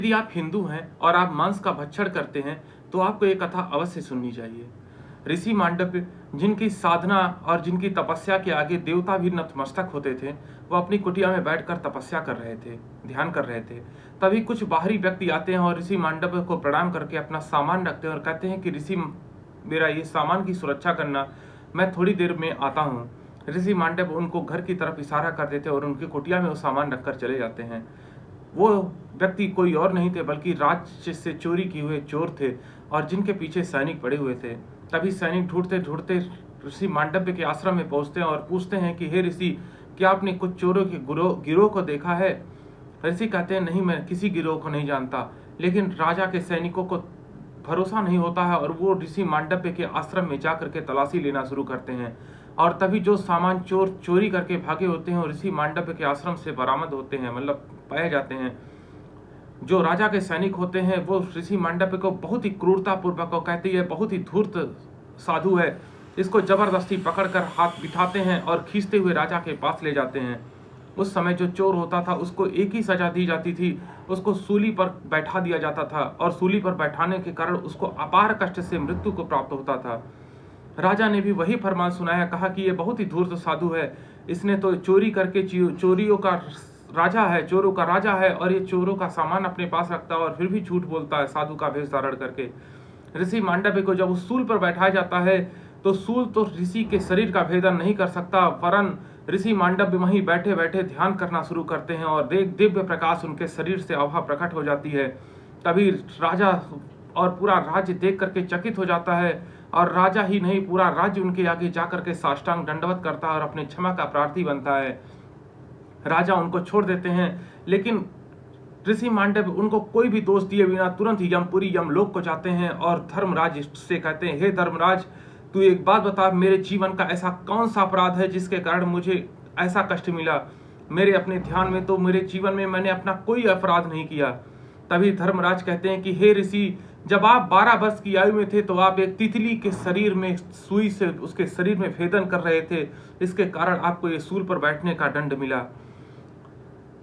यदि आप हिंदू हैं और आप मांस का भक्षण करते हैं तो आपको ये कथा अवश्य सुननी चाहिए। ऋषि मांडव्य जिनकी साधना और जिनकी तपस्या के आगे देवता भी नतमस्तक होते थे, वो अपनी कुटिया में बैठकर तपस्या कर रहे थे, ध्यान कर रहे थे। तभी कुछ बाहरी व्यक्ति आते हैं और ऋषि मांडव्य को प्रणाम करके अपना सामान रखते हैं और कहते हैं कि ऋषि, मेरा ये सामान की सुरक्षा करना, मैं थोड़ी देर में आता हूँ। ऋषि मांडव्य उनको घर की तरफ इशारा कर देते और उनकी कुटिया में वो सामान रखकर चले जाते हैं। वो व्यक्ति कोई और नहीं थे बल्कि राज्य से चोरी किए हुए चोर थे और जिनके पीछे सैनिक पड़े हुए थे। तभी सैनिक ढूंढते ढूंढते ऋषि मांडव्य के आश्रम में पहुंचते हैं और पूछते हैं कि हे ऋषि, क्या आपने कुछ चोरों के गिरोह को देखा है? ऋषि कहते हैं नहीं, मैं किसी गिरोह को नहीं जानता। लेकिन राजा के सैनिकों को भरोसा नहीं होता है और वो ऋषि मांडव्य के आश्रम में जा करके तलाशी लेना शुरू करते हैं। और तभी जो सामान चोर चोरी करके भागे होते हैं ऋषि मांडव्य के आश्रम से बरामद होते हैं, मतलब पाए जाते हैं। जो राजा के सैनिक होते हैं वो ऋषि मांडव्य को बहुत ही क्रूरता पूर्वक कहते हैं बहुत ही धूर्त साधु है, इसको जबरदस्ती पकड़कर हाथ बिठाते हैं और खींचते हुए राजा के पास ले जाते हैं। उस समय जो चोर होता था उसको एक ही सजा दी जाती थी, उसको सूली पर बैठा दिया जाता था और सूली पर बैठाने के कारण उसको अपार कष्ट से मृत्यु को प्राप्त होता था। राजा ने भी वही फरमान सुनाया, कहा कि ये बहुत ही धूर्त साधु है, इसने तो चोरी करके चोरियों का राजा है, चोरों का राजा है और ये चोरों का सामान अपने पास रखता है और फिर भी झूठ बोलता है साधु का वेश धारण करके। ऋषि मांडव्य को जब उस सूल पर बैठाया जाता है तो सूल तो ऋषि के शरीर का भेदन नहीं कर सकता, वरन ऋषि मांडव्य वहीं बैठे बैठे ध्यान करना शुरू करते हैं और दिव्य प्रकाश उनके शरीर से आभा प्रकट हो जाती है। तभी राजा और पूरा राज्य देख करके चकित हो जाता है और राजा ही नहीं पूरा राज्य उनके आगे जाकर के साष्टांग दंडवत करता है और अपने क्षमा का प्रार्थी बनता है। राजा उनको छोड़ देते हैं, लेकिन ऋषि मांडव्य उनको कोई भी दोष दिए बिना तुरंत ही यमपुरी यमलोक को जाते हैं और धर्मराज से कहते हैं, हे धर्मराज, तू एक बात बता, मेरे जीवन का ऐसा कौन सा अपराध है जिसके कारण मुझे ऐसा कष्ट मिला? मेरे अपने ध्यान में तो मेरे जीवन में मैंने अपना कोई अपराध नहीं किया। तभी धर्मराज कहते हैं कि हे ऋषि, जब आप 12 वर्ष की आयु में थे तो आप एक तितली के शरीर में सुई से उसके शरीर में भेदन कर रहे थे, इसके कारण आपको ये सूल पर बैठने का दंड मिला।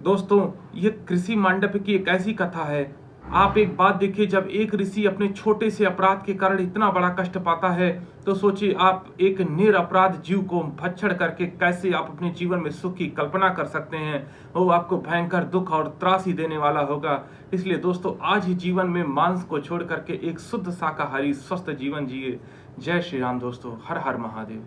दोस्तों, ये ऋषि मांडव्य की एक ऐसी कथा है। आप एक बात देखिए, जब एक ऋषि अपने छोटे से अपराध के कारण इतना बड़ा कष्ट पाता है तो सोचिए आप एक निरपराध जीव को भक्षण करके कैसे आप अपने जीवन में सुख की कल्पना कर सकते हैं। वो आपको भयंकर दुख और त्रासदी देने वाला होगा। इसलिए दोस्तों, आज ही जीवन में मांस को छोड़ करके एक शुद्ध शाकाहारी स्वस्थ जीवन जिए। जय श्री राम दोस्तों, हर हर महादेव।